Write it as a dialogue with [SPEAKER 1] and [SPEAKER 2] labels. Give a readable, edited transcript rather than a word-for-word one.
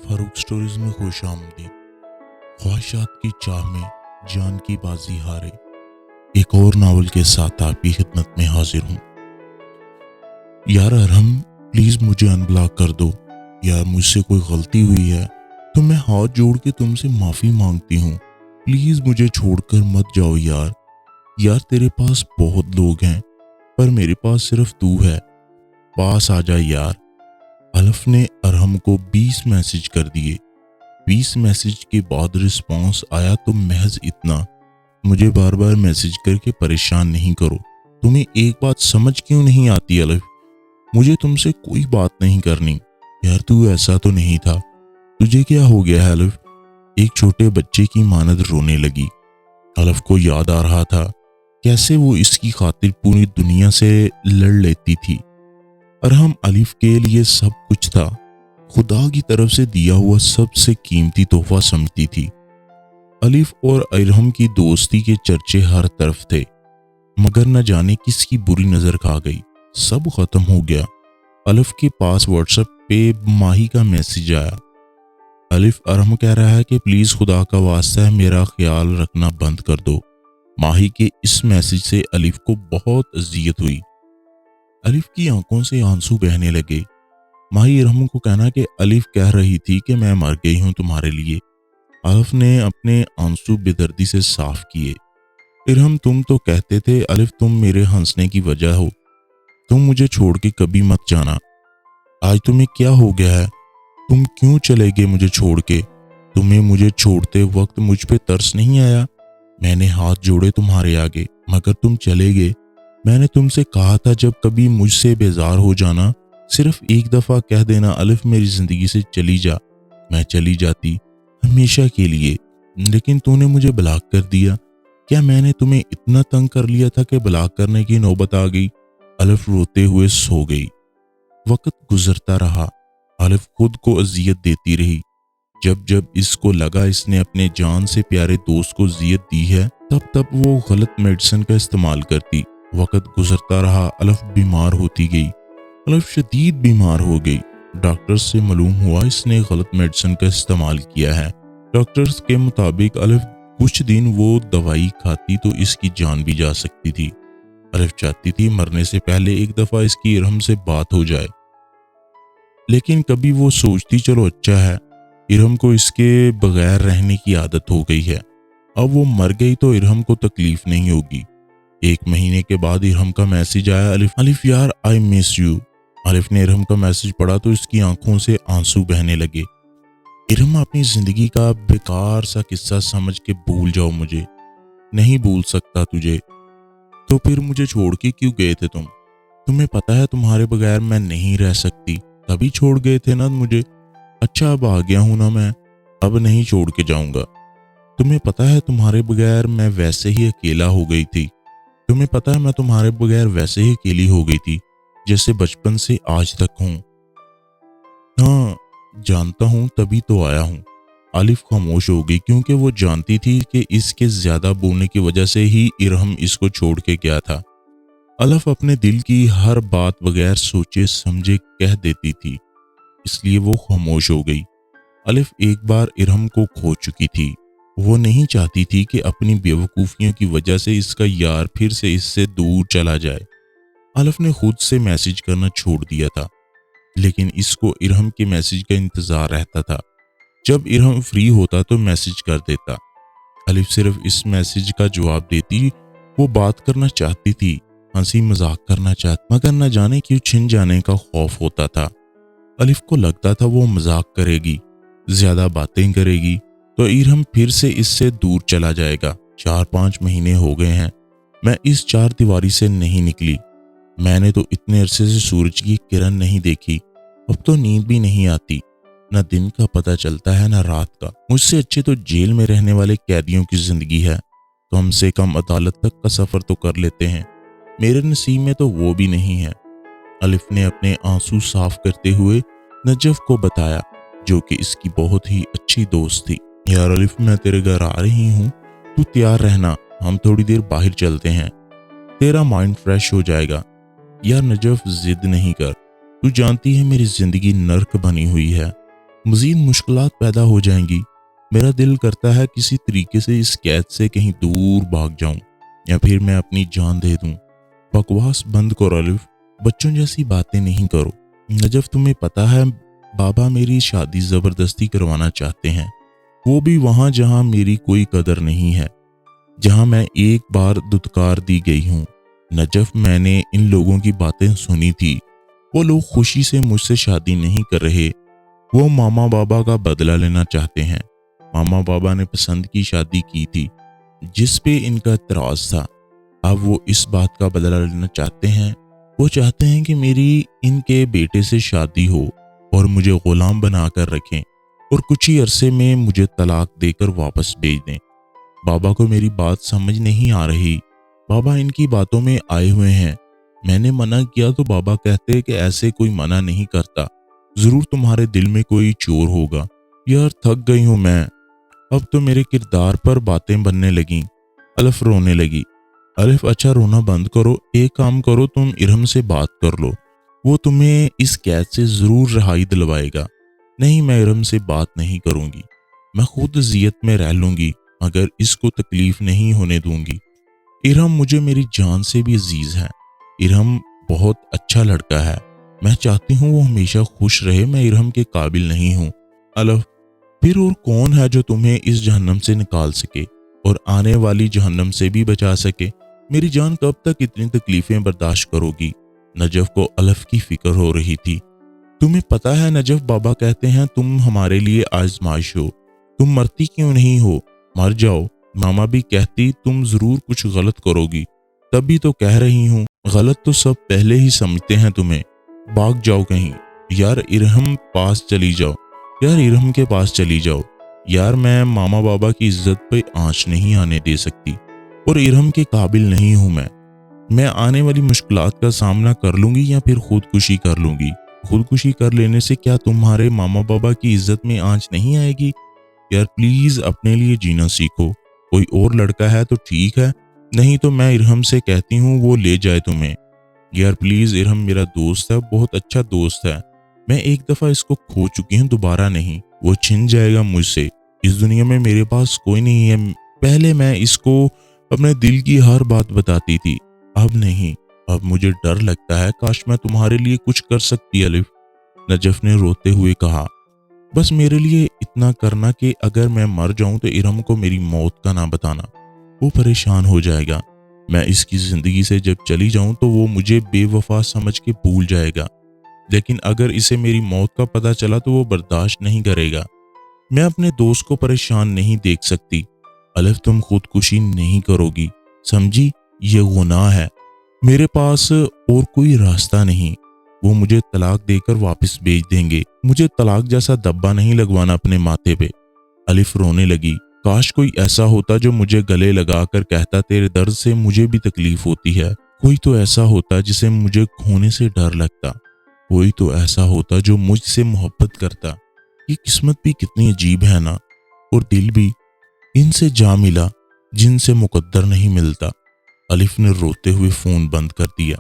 [SPEAKER 1] Farooq stories में खुश आमदीद। ख्वाहिशात की चाह में जान की बाजी हारे एक और नावल के साथ आपकी खिदमत में हाजिर हूँ। यार अरहम, प्लीज मुझे अनब्लॉक कर दो। यार मुझसे कोई गलती हुई है तो मैं हाथ जोड़ के तुमसे माफी मांगती हूँ। प्लीज मुझे छोड़कर मत जाओ यार। यार तेरे पास बहुत लोग हैं पर मेरे पास सिर्फ तू है। पास आ जा यार। अलफ ने अरहम को 20 मैसेज कर दिए। 20 मैसेज के बाद रिस्पांस आया तो महज इतना, मुझे बार बार मैसेज करके परेशान नहीं करो। तुम्हें एक बात समझ क्यों नहीं आती अलफ? मुझे तुमसे कोई बात नहीं करनी। यार तू ऐसा तो नहीं था। तुझे क्या हो गया है अलफ? एक छोटे बच्चे की मानद रोने लगी। अलफ को याद आ रहा था कैसे वो इसकी खातिर पूरी दुनिया से लड़ लेती थी। अरहम अलिफ के लिए सब कुछ था, खुदा की तरफ से दिया हुआ सबसे कीमती तोहफा समझती थी। अलिफ और अरहम की दोस्ती के चर्चे हर तरफ थे, मगर न जाने किसकी बुरी नजर खा गई। सब खत्म हो गया। अलिफ के पास व्हाट्सएप पे माही का मैसेज आया। अलिफ अरहम कह रहा है कि प्लीज खुदा का वास्ता है मेरा ख्याल रखना बंद कर दो। माही के इस मैसेज से अलिफ को बहुत अजियत हुई। अलिफ की आंखों से आंसू बहने लगे। माही अरहम को कहना कि अलिफ कह रही थी कि मैं मर गई हूं तुम्हारे लिए। अलिफ ने अपने आंसू बेदर्दी से साफ किए। इरहम तुम तो कहते थे अलिफ तुम मेरे हंसने की वजह हो, तुम मुझे छोड़ के कभी मत जाना। आज तुम्हें क्या हो गया है? तुम क्यों चले गए मुझे छोड़ के? तुम्हें मुझे छोड़ते वक्त मुझ पे तरस नहीं आया? मैंने हाथ जोड़े तुम्हारे आगे मगर तुम चले गए। मैंने तुमसे कहा था जब कभी मुझसे बेजार हो जाना सिर्फ एक दफा कह देना अलिफ मेरी जिंदगी से चली जा। मैं चली जाती हमेशा के लिए, लेकिन तूने मुझे ब्लॉक कर दिया। क्या मैंने तुम्हें इतना तंग कर लिया था कि ब्लॉक करने की नौबत आ गई? अलिफ रोते हुए सो गई। वक्त गुजरता रहा। अलिफ खुद को अजियत देती रही। जब जब इसको लगा इसने अपने जान से प्यारे दोस्त को अजियत दी है तब तब वो गलत मेडिसिन का इस्तेमाल करती। वक्त गुजरता रहा। अलिफ बीमार होती गई। अलिफ शदीद बीमार हो गई। डॉक्टर से मालूम हुआ इसने गलत मेडिसिन का इस्तेमाल किया है। डॉक्टर्स के मुताबिक अलिफ कुछ दिन वो दवाई खाती तो इसकी जान भी जा सकती थी। अलिफ चाहती थी मरने से पहले एक दफा इसकी इरहम से बात हो जाए, लेकिन कभी वो सोचती चलो अच्छा है, इरहम को इसके बगैर रहने की आदत हो गई है। अब वो मर गई तो इरहम को तकलीफ नहीं होगी। 1 महीने के बाद इरहम का मैसेज आया, अलिफ यार आई मिस यू। अलिफ ने इरहम का मैसेज पढ़ा तो इसकी आंखों से आंसू बहने लगे। इरहम अपनी जिंदगी का बेकार सा किस्सा समझ के भूल जाओ, मुझे नहीं भूल सकता तुझे। तो फिर मुझे छोड़ के क्यों गए थे तुम? तुम्हें पता है तुम्हारे बगैर मैं नहीं रह सकती, तभी छोड़ गए थे ना मुझे। अच्छा अब आ गया हूं ना मैं, अब नहीं छोड़ के जाऊंगा। तुम्हें पता है तुम्हारे बगैर मैं वैसे ही अकेला हो गई थी। तुम्हें पता है मैं तुम्हारे बगैर वैसे ही अकेली हो गई थी जैसे बचपन से आज तक हूं। हाँ जानता हूं, तभी तो आया हूं। अलिफ खामोश हो गई क्योंकि वो जानती थी कि इसके ज्यादा बोलने की वजह से ही इरहम इसको छोड़ के गया था। अलिफ अपने दिल की हर बात बगैर सोचे समझे कह देती थी, इसलिए वो खामोश हो गई। अलिफ एक बार इरहम को खो चुकी थी। वो नहीं चाहती थी कि अपनी बेवकूफियों की वजह से इसका यार फिर से इससे दूर चला जाए। अलिफ ने खुद से मैसेज करना छोड़ दिया था, लेकिन इसको इरहम के मैसेज का इंतजार रहता था। जब इरहम फ्री होता तो मैसेज कर देता। अलिफ सिर्फ इस मैसेज का जवाब देती। वो बात करना चाहती थी, हंसी मजाक करना चाहती, मगर न जाने क्यों छिन जाने का खौफ होता था। अलिफ को लगता था वो मजाक करेगी, ज्यादा बातें करेगी तो इरहम फिर से इससे दूर चला जाएगा। 4-5 महीने हो गए हैं मैं इस 4 दीवारी से नहीं निकली। मैंने तो इतने अरसे से सूरज की किरण नहीं देखी। अब तो नींद भी नहीं आती, न दिन का पता चलता है न रात का। मुझसे अच्छे तो जेल में रहने वाले कैदियों की जिंदगी है। कम से कम अदालत तक का सफर तो कर लेते हैं। मेरे नसीब में तो वो भी नहीं है। अलिफ ने अपने आंसू साफ करते हुए नजफ को बताया, जो कि इसकी बहुत ही अच्छी दोस्त थी। यार अलिफ मैं तेरे घर आ रही हूँ, तू तैयार रहना, हम थोड़ी देर बाहर चलते हैं, तेरा माइंड फ्रेश हो जाएगा। यार नजफ जिद नहीं कर, तू जानती है मेरी जिंदगी नर्क बनी हुई है। مزید مشکلات پیدا ہو جائیں گی۔ میرا دل کرتا ہے کسی طریقے سے اس قید سے کہیں دور بھاگ جاؤں یا پھر میں اپنی جان دے دوں۔ بکواس بند کرو الف، بچوں جیسی باتیں نہیں کرو۔ نجف تمہیں پتا ہے بابا میری شادی زبردستی کروانا چاہتے ہیں، وہ بھی وہاں جہاں میری کوئی قدر نہیں ہے، جہاں میں ایک بار دھتکار دی گئی ہوں۔ نجف میں نے ان لوگوں کی باتیں سنی تھی، وہ لوگ خوشی سے مجھ سے شادی نہیں کر رہے، وہ ماما بابا کا بدلہ لینا چاہتے ہیں۔ ماما بابا نے پسند کی شادی کی تھی جس پہ ان کا اعتراض تھا، اب وہ اس بات کا بدلہ لینا چاہتے ہیں۔ وہ چاہتے ہیں کہ میری ان کے بیٹے سے شادی ہو اور مجھے غلام بنا کر رکھیں اور کچھ ہی عرصے میں مجھے طلاق دے کر واپس بھیج دیں۔ بابا کو میری بات سمجھ نہیں آ رہی، بابا ان کی باتوں میں آئے ہوئے ہیں۔ میں نے منع کیا تو بابا کہتے کہ ایسے کوئی منع نہیں کرتا، ضرور تمہارے دل میں کوئی چور ہوگا۔ یار تھک گئی ہوں میں، اب تو میرے کردار پر باتیں بننے لگیں۔ الف رونے لگی۔ الف اچھا رونا بند کرو، ایک کام کرو، تم ارہم سے بات کر لو، وہ تمہیں اس قید سے ضرور رہائی دلوائے گا۔ نہیں، میں ارہم سے بات نہیں کروں گی، میں خود اذیت میں رہ لوں گی مگر اس کو تکلیف نہیں ہونے دوں گی۔ ارہم مجھے میری جان سے بھی عزیز ہے، ارہم بہت اچھا لڑکا ہے، میں چاہتی ہوں وہ ہمیشہ خوش رہے، میں ارہم کے قابل نہیں ہوں۔ الف پھر اور کون ہے جو تمہیں اس جہنم سے نکال سکے اور آنے والی جہنم سے بھی بچا سکے؟ میری جان کب تک اتنی تکلیفیں برداشت کرو گی؟ نجف کو الف کی فکر ہو رہی تھی۔ تمہیں پتا ہے نجف، بابا کہتے ہیں تم ہمارے لیے آزمائش ہو، تم مرتی کیوں نہیں ہو؟ مر جاؤ۔ ماما بھی کہتی تم ضرور کچھ غلط کرو گی، تبھی تو کہہ رہی ہوں، غلط تو سب پہلے ہی سمجھتے ہیں تمہیں، بھاگ جاؤ کہیں۔ یار ارہم پاس چلی جاؤ، یار ارہم کے پاس چلی جاؤ۔ یار میں ماما بابا کی عزت پہ آنچ نہیں آنے دے سکتی اور ارہم کے قابل نہیں ہوں میں آنے والی مشکلات کا سامنا کر لوں گی یا پھر خودکشی کر لوں گی۔ خودکشی کر لینے سے کیا تمہارے ماما بابا کی عزت میں آنچ نہیں آئے گی؟ یار پلیز اپنے لیے جینا سیکھو، کوئی اور لڑکا ہے تو ٹھیک ہے، نہیں تو میں ارہم سے کہتی ہوں وہ لے جائے تمہیں۔ یار پلیز، ارہم میرا دوست ہے، بہت اچھا دوست ہے، میں ایک دفعہ اس کو کھو چکی ہوں، دوبارہ نہیں، وہ چھن جائے گا مجھ سے، اس دنیا میں میرے پاس کوئی نہیں ہے۔ پہلے میں اس کو اپنے دل کی ہر بات بتاتی تھی، اب نہیں، اب مجھے ڈر لگتا ہے، کاش میں تمہارے لیے کچھ کر سکتی الف۔ نجف نے روتے ہوئے کہا، بس میرے لیے اتنا کرنا کہ اگر میں مر جاؤں تو ارہم کو میری موت کا نہ بتانا، وہ پریشان ہو جائے گا، میں اس کی زندگی سے جب چلی جاؤں تو وہ مجھے بے وفا سمجھ کے بھول جائے گا، لیکن اگر اسے میری موت کا پتہ چلا تو وہ برداشت نہیں کرے گا۔ میں اپنے دوست کو پریشان نہیں دیکھ سکتی۔ الف تم خودکشی نہیں کرو گی، سمجھی؟ یہ گناہ ہے، میرے پاس اور کوئی راستہ نہیں، وہ مجھے طلاق دے کر واپس بھیج دیں گے، مجھے طلاق جیسا دبا نہیں لگوانا اپنے ماتھے پہ۔ الف رونے لگی، کاش کوئی ایسا ہوتا جو مجھے گلے لگا کر کہتا تیرے درد سے مجھے بھی تکلیف ہوتی ہے، کوئی تو ایسا ہوتا جسے مجھے کھونے سے ڈر لگتا، کوئی تو ایسا ہوتا جو مجھ سے محبت کرتا۔ یہ قسمت بھی کتنی عجیب ہے نا، اور دل بھی، ان سے جا ملا جن سے مقدر نہیں ملتا۔ الف نے روتے ہوئے فون بند کر دیا۔